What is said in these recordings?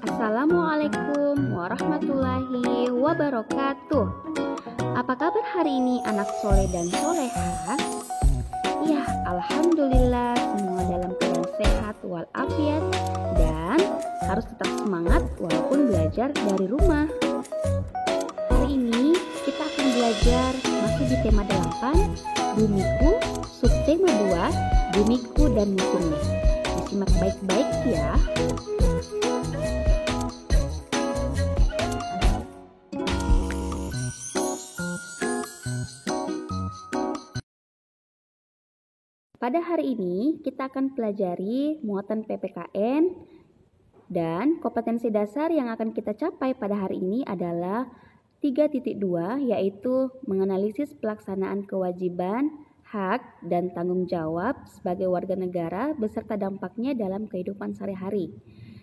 Assalamualaikum warahmatullahi wabarakatuh. Apa kabar hari ini anak soleh dan soleha? Ya, alhamdulillah semua dalam keadaan sehat walafiat dan harus tetap semangat walaupun belajar dari rumah. Hari ini kita akan belajar masih di tema 8, Bumiku, subtema 2, Bumiku dan musuhnya. Disimak baik-baik ya. Pada hari ini kita akan pelajari muatan PPKN dan kompetensi dasar yang akan kita capai pada hari ini adalah 3.2, yaitu menganalisis pelaksanaan kewajiban, hak, dan tanggung jawab sebagai warga negara beserta dampaknya dalam kehidupan sehari-hari,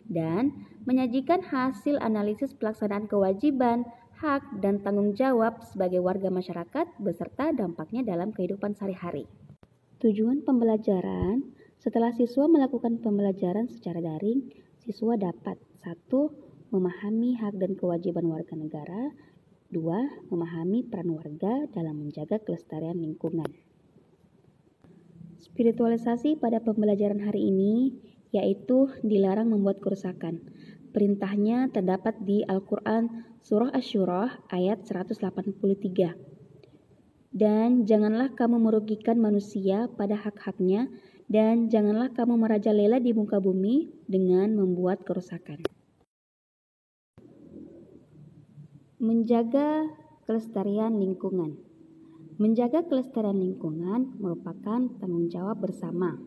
dan menyajikan hasil analisis pelaksanaan kewajiban, hak, dan tanggung jawab sebagai warga masyarakat beserta dampaknya dalam kehidupan sehari-hari. Tujuan pembelajaran, setelah siswa melakukan pembelajaran secara daring, siswa dapat 1. Memahami hak dan kewajiban warga negara. 2. Memahami peran warga dalam menjaga kelestarian lingkungan. Spiritualisasi pada pembelajaran hari ini yaitu dilarang membuat kerusakan. Perintahnya terdapat di Al-Quran Surah Asy-Syura ayat 183. Dan janganlah kamu merugikan manusia pada hak-haknya, dan janganlah kamu merajalela di muka bumi dengan membuat kerusakan. Menjaga kelestarian lingkungan. Menjaga kelestarian lingkungan merupakan tanggung jawab bersama.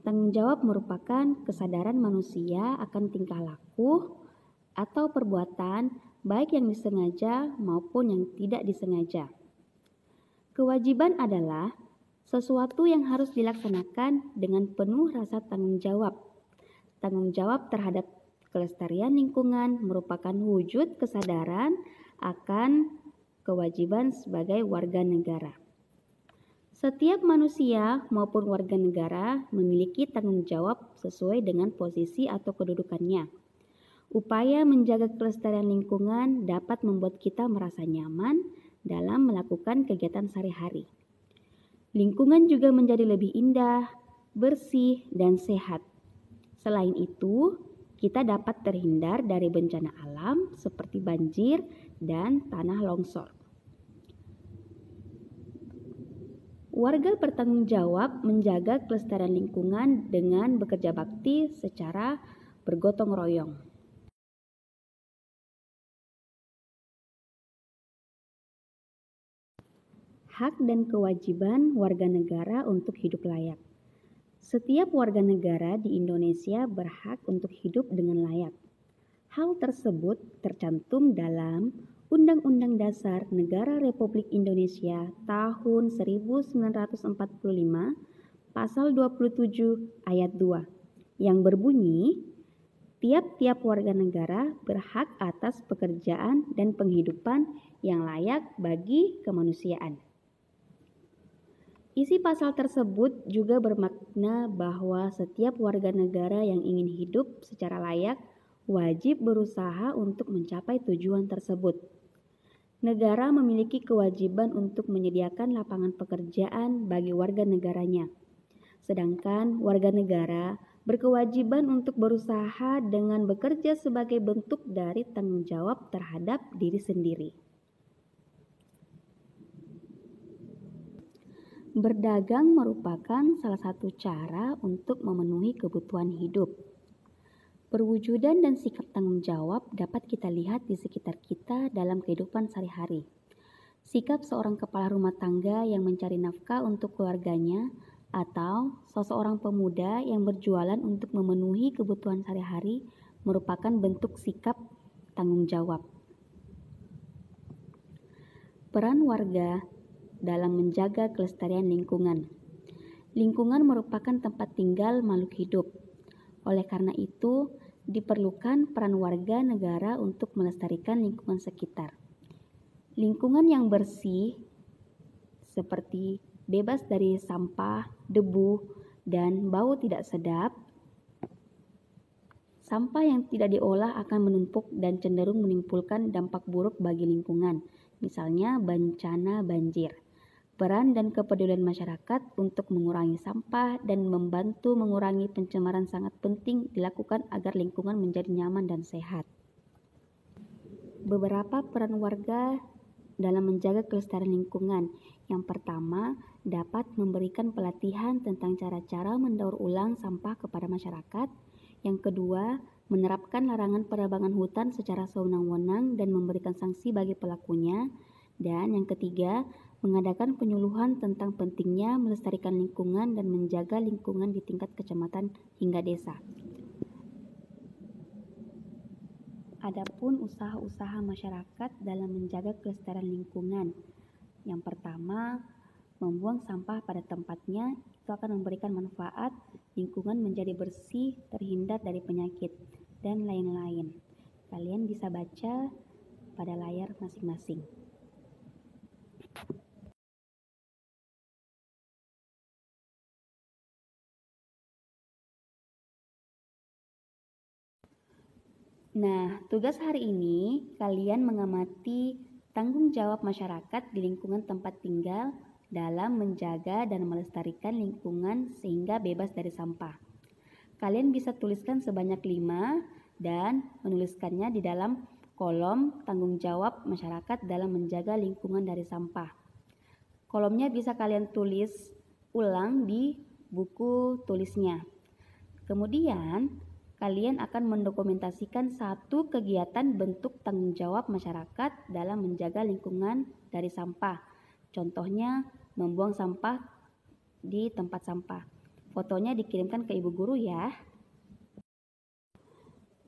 Tanggung jawab merupakan kesadaran manusia akan tingkah laku atau perbuatan baik yang disengaja maupun yang tidak disengaja. Kewajiban adalah sesuatu yang harus dilaksanakan dengan penuh rasa tanggung jawab. Tanggung jawab terhadap kelestarian lingkungan merupakan wujud kesadaran akan kewajiban sebagai warga negara. Setiap manusia maupun warga negara memiliki tanggung jawab sesuai dengan posisi atau kedudukannya. Upaya menjaga kelestarian lingkungan dapat membuat kita merasa nyaman dalam melakukan kegiatan sehari-hari. Lingkungan juga menjadi lebih indah, bersih, dan sehat. Selain itu, kita dapat terhindar dari bencana alam seperti banjir dan tanah longsor. Warga bertanggung jawab menjaga kelestarian lingkungan dengan bekerja bakti secara bergotong royong. Hak dan kewajiban warga negara untuk hidup layak. Setiap warga negara di Indonesia berhak untuk hidup dengan layak. Hal tersebut tercantum dalam Undang-Undang Dasar Negara Republik Indonesia tahun 1945, pasal 27 ayat 2, yang berbunyi, tiap-tiap warga negara berhak atas pekerjaan dan penghidupan yang layak bagi kemanusiaan. Isi pasal tersebut juga bermakna bahwa setiap warga negara yang ingin hidup secara layak wajib berusaha untuk mencapai tujuan tersebut. Negara memiliki kewajiban untuk menyediakan lapangan pekerjaan bagi warga negaranya. Sedangkan warga negara berkewajiban untuk berusaha dengan bekerja sebagai bentuk dari tanggung jawab terhadap diri sendiri. Berdagang merupakan salah satu cara untuk memenuhi kebutuhan hidup. Perwujudan dan sikap tanggung jawab dapat kita lihat di sekitar kita dalam kehidupan sehari-hari. Sikap seorang kepala rumah tangga yang mencari nafkah untuk keluarganya, atau seseorang pemuda yang berjualan untuk memenuhi kebutuhan sehari-hari merupakan bentuk sikap tanggung jawab. Peran warga dalam menjaga kelestarian lingkungan. Lingkungan merupakan tempat tinggal makhluk hidup. Oleh karena itu, diperlukan peran warga negara untuk melestarikan lingkungan sekitar. Lingkungan yang bersih seperti bebas dari sampah, debu, dan bau tidak sedap. Sampah yang tidak diolah akan menumpuk dan cenderung menimbulkan dampak buruk bagi lingkungan, misalnya bencana banjir. Peran dan kepedulian masyarakat untuk mengurangi sampah dan membantu mengurangi pencemaran sangat penting dilakukan agar lingkungan menjadi nyaman dan sehat. Beberapa peran warga dalam menjaga kelestarian lingkungan. Yang pertama, dapat memberikan pelatihan tentang cara-cara mendaur ulang sampah kepada masyarakat. Yang kedua, menerapkan larangan penebangan hutan secara sewenang-wenang dan memberikan sanksi bagi pelakunya. Dan yang ketiga, mengadakan penyuluhan tentang pentingnya melestarikan lingkungan dan menjaga lingkungan di tingkat kecamatan hingga desa. Adapun usaha-usaha masyarakat dalam menjaga kelestarian lingkungan. Yang pertama, membuang sampah pada tempatnya itu akan memberikan manfaat, lingkungan menjadi bersih, terhindar dari penyakit, dan lain-lain. Kalian bisa baca pada layar masing-masing. Nah, tugas hari ini kalian mengamati tanggung jawab masyarakat di lingkungan tempat tinggal dalam menjaga dan melestarikan lingkungan sehingga bebas dari sampah. Kalian bisa tuliskan sebanyak 5 dan menuliskannya di dalam kolom tanggung jawab masyarakat dalam menjaga lingkungan dari sampah. Kolomnya bisa kalian tulis ulang di buku tulisnya. Kemudian, kalian akan mendokumentasikan satu kegiatan bentuk tanggung jawab masyarakat dalam menjaga lingkungan dari sampah. Contohnya, membuang sampah di tempat sampah. Fotonya dikirimkan ke ibu guru ya.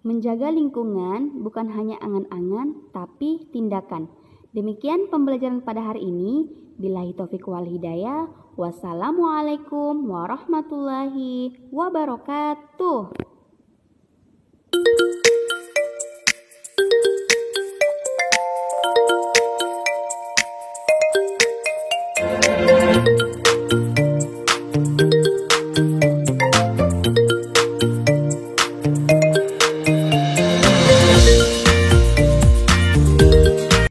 Menjaga lingkungan bukan hanya angan-angan, tapi tindakan. Demikian pembelajaran pada hari ini. Billahi taufiq wal hidayah. Wassalamualaikum warahmatullahi wabarakatuh.